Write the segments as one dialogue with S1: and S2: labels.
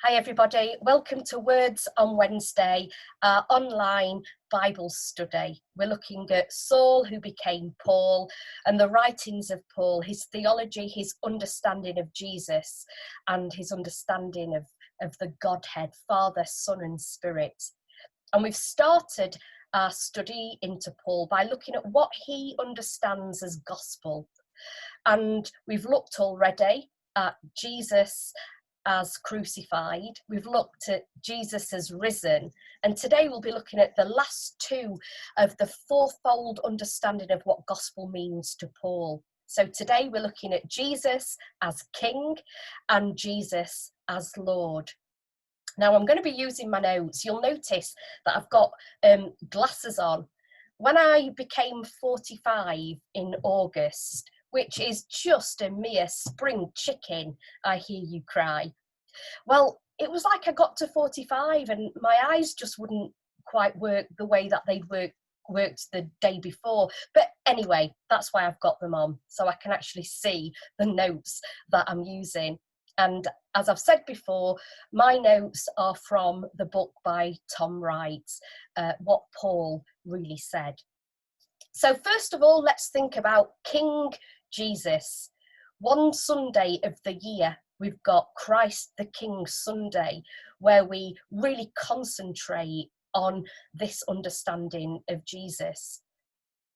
S1: Hi everybody, welcome to Words on Wednesday, our online Bible study. We're looking at Saul who became Paul and the writings of Paul, his theology, his understanding of Jesus and his understanding of the Godhead, Father, Son and Spirit. And we've started our study into Paul by looking at what he understands as gospel. And we've looked already at Jesus as crucified, we've looked at Jesus as risen, and today we'll be looking at the last two of the fourfold understanding of what gospel means to Paul. So today we're looking at Jesus as King and Jesus as Lord. Now I'm going to be using my notes. You'll notice that I've got glasses on. When I became 45 in August, which is just a mere spring chicken, I hear you cry. Well, it was like I got to 45 and my eyes just wouldn't quite work the way that they'd worked the day before. But anyway, that's why I've got them on, so I can actually see the notes that I'm using. And as I've said before, my notes are from the book by Tom Wright, What Paul Really Said. So first of all, let's think about King Jesus. One Sunday of the year, we've got Christ the King Sunday, where we really concentrate on this understanding of Jesus.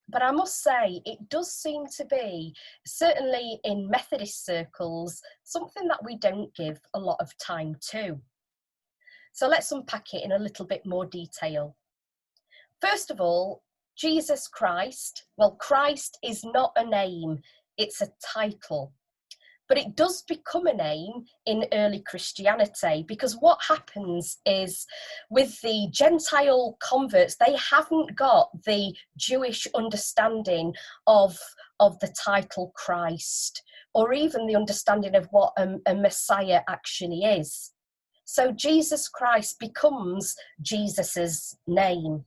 S1: But I must say, it does seem to be, certainly in Methodist circles, something that we don't give a lot of time to. So let's unpack it in a little bit more detail. First of all, Jesus Christ. Well, Christ is not a name, it's a title. But it does become a name in early Christianity, because what happens is with the Gentile converts, they haven't got the Jewish understanding of the title Christ, or even the understanding of what a Messiah actually is. So Jesus Christ becomes Jesus's name.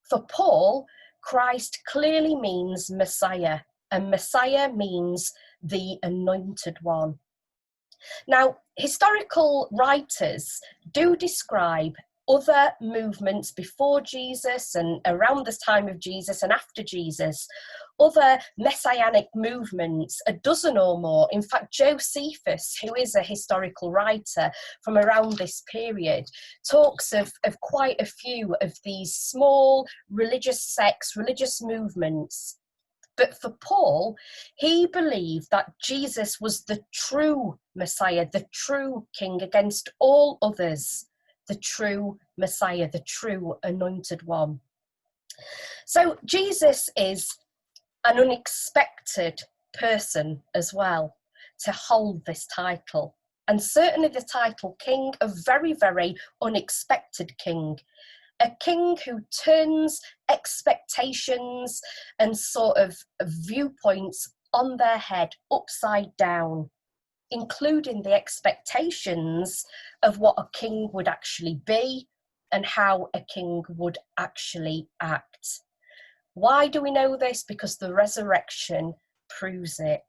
S1: For Paul, Christ clearly means Messiah, and Messiah means the anointed one. Now, historical writers do describe other movements before Jesus and around the time of Jesus and after Jesus, other messianic movements, a dozen or more. In fact, Josephus, who is a historical writer from around this period, talks of quite a few of these small religious sects, religious movements. But for Paul, he believed that Jesus was the true Messiah, the true King against all others, the true Messiah, the true anointed one. So Jesus is an unexpected person as well to hold this title. And certainly the title King, a very, very unexpected king. A king who turns expectations and sort of viewpoints on their head upside down, including the expectations of what a king would actually be and how a king would actually act. Why do we know this? Because the resurrection proves it.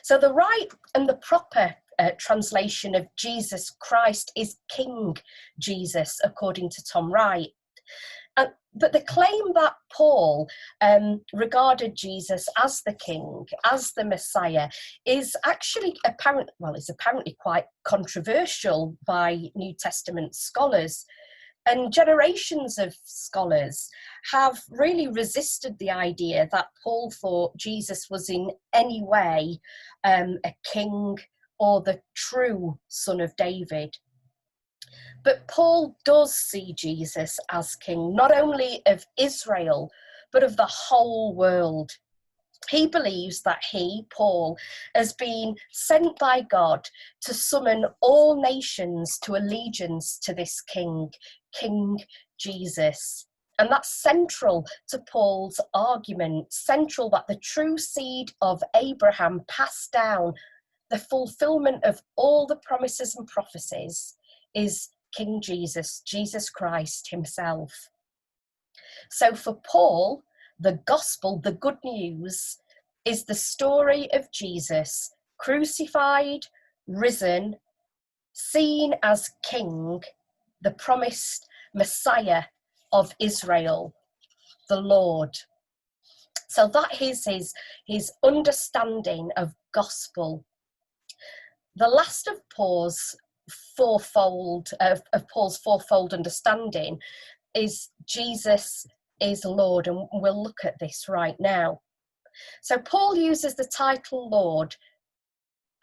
S1: So the right and the proper translation of Jesus Christ is King Jesus, according to Tom Wright. But the claim that Paul regarded Jesus as the King, as the Messiah, is actually apparently quite controversial by New Testament scholars. And generations of scholars have really resisted the idea that Paul thought Jesus was in any way a king or the true son of David. But Paul does see Jesus as king, not only of Israel, but of the whole world. He believes that he, Paul, has been sent by God to summon all nations to allegiance to this king, King Jesus. And that's central to Paul's argument, central that the true seed of Abraham passed down, the fulfillment of all the promises and prophecies, is King Jesus, Jesus Christ himself. So for Paul, the gospel, the good news, is the story of Jesus crucified, risen, seen as king, the promised Messiah of Israel, the Lord. So that is his understanding of gospel. The last of Paul's fourfold understanding is Jesus is Lord, and we'll look at this right now. So Paul uses the title Lord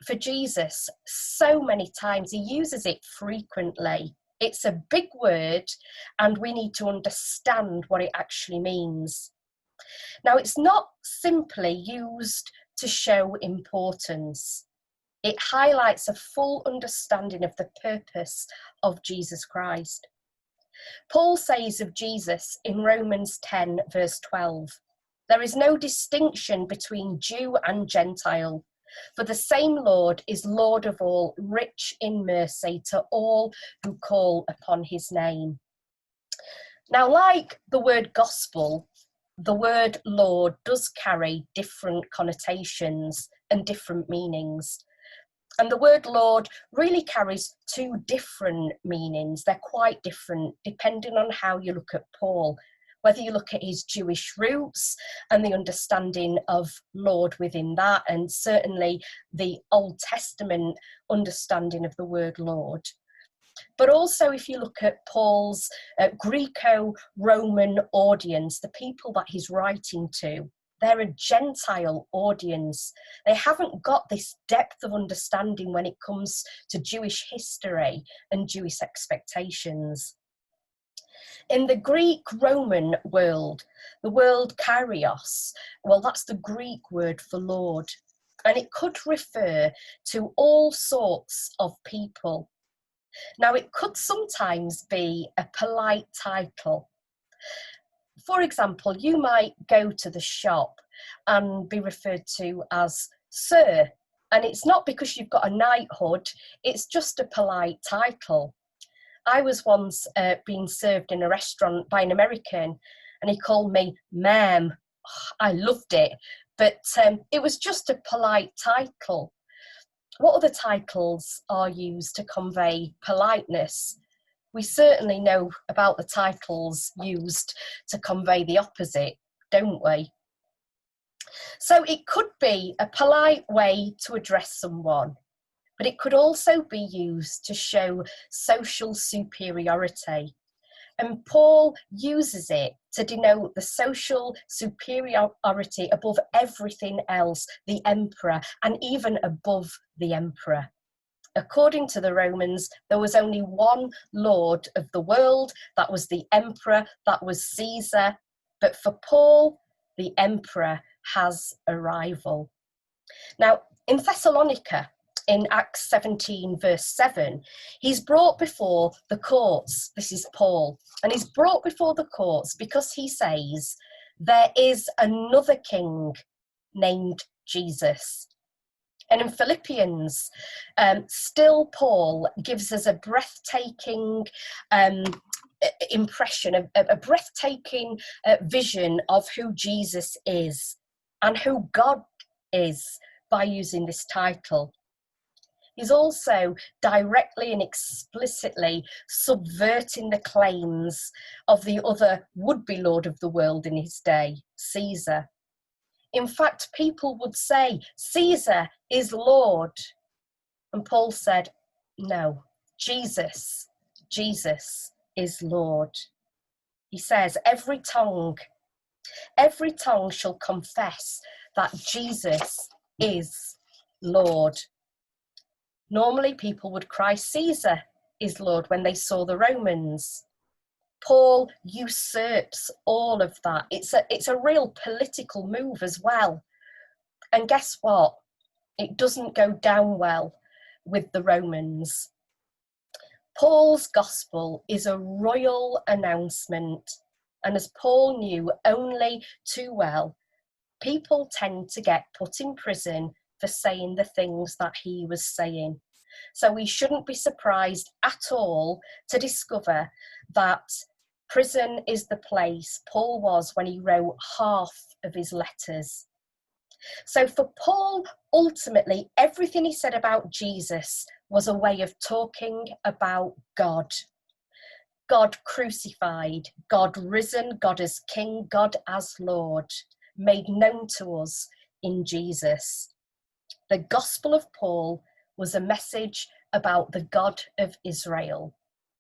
S1: for Jesus so many times. He uses it frequently. It's a big word, and we need to understand what it actually means. Now, it's not simply used to show importance. It highlights a full understanding of the purpose of Jesus Christ. Paul says of Jesus in Romans 10, verse 12, "There is no distinction between Jew and Gentile, for the same Lord is Lord of all, rich in mercy to all who call upon his name." Now, like the word gospel, the word Lord does carry different connotations and different meanings. And the word Lord really carries two different meanings. They're quite different depending on how you look at Paul, whether you look at his Jewish roots and the understanding of Lord within that, and certainly the Old Testament understanding of the word Lord. But also if you look at Paul's Greco-Roman audience, the people that he's writing to, they're a Gentile audience. They haven't got this depth of understanding when it comes to Jewish history and Jewish expectations. In the Greek-Roman world, the word Kyrios, well, that's the Greek word for Lord, and it could refer to all sorts of people. Now, it could sometimes be a polite title. For example, you might go to the shop and be referred to as Sir, and it's not because you've got a knighthood, it's just a polite title. I was once being served in a restaurant by an American, and he called me ma'am. I loved it, but it was just a polite title. What other titles are used to convey politeness? We certainly know about the titles used to convey the opposite, don't we? So it could be a polite way to address someone, but it could also be used to show social superiority. And Paul uses it to denote the social superiority above everything else, the emperor, and even above the emperor. According to the Romans, there was only one Lord of the world, that was the emperor, that was Caesar. But for Paul, the emperor has a rival. Now, in Thessalonica, in Acts 17, verse 7, he's brought before the courts. This is Paul. And he's brought before the courts because he says, there is another king named Jesus. And in Philippians, still Paul gives us a breathtaking impression, a breathtaking vision of who Jesus is and who God is by using this title. He's also directly and explicitly subverting the claims of the other would-be Lord of the world in his day, Caesar. In fact, people would say, Caesar is Lord. And Paul said, no, Jesus is Lord. He says, every tongue shall confess that Jesus is Lord. Normally, people would cry, Caesar is Lord, when they saw the Romans. Paul usurps all of that. It's a real political move as well. And guess what? It doesn't go down well with the Romans. Paul's gospel is a royal announcement. And as Paul knew only too well, people tend to get put in prison for saying the things that he was saying. So we shouldn't be surprised at all to discover that prison is the place Paul was when he wrote half of his letters. So for Paul, ultimately, everything he said about Jesus was a way of talking about God. God crucified, God risen, God as King, God as Lord, made known to us in Jesus. The Gospel of Paul was a message about the God of Israel,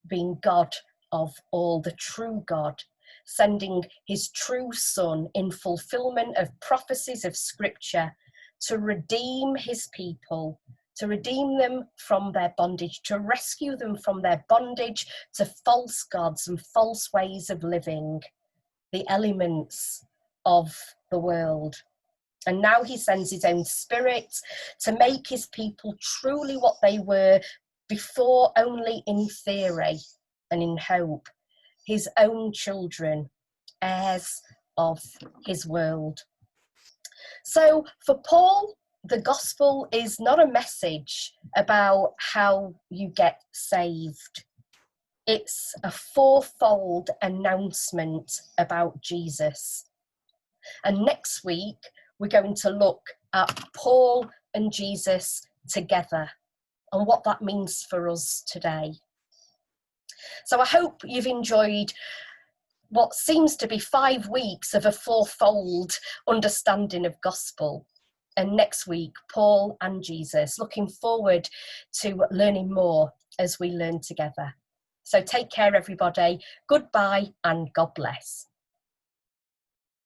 S1: being God of all, the true God, sending his true Son in fulfillment of prophecies of Scripture to redeem his people, to redeem them from their bondage, to rescue them from their bondage to false gods and false ways of living, the elements of the world. And now he sends his own Spirit to make his people truly what they were before, only in theory and in hope, his own children, heirs of his world. So for Paul, the gospel is not a message about how you get saved. It's a fourfold announcement about Jesus. And next week, we're going to look at Paul and Jesus together and what that means for us today. So I hope you've enjoyed what seems to be 5 weeks of a fourfold understanding of gospel. And next week, Paul and Jesus. Looking forward to learning more as we learn together. So take care, everybody. Goodbye and God bless.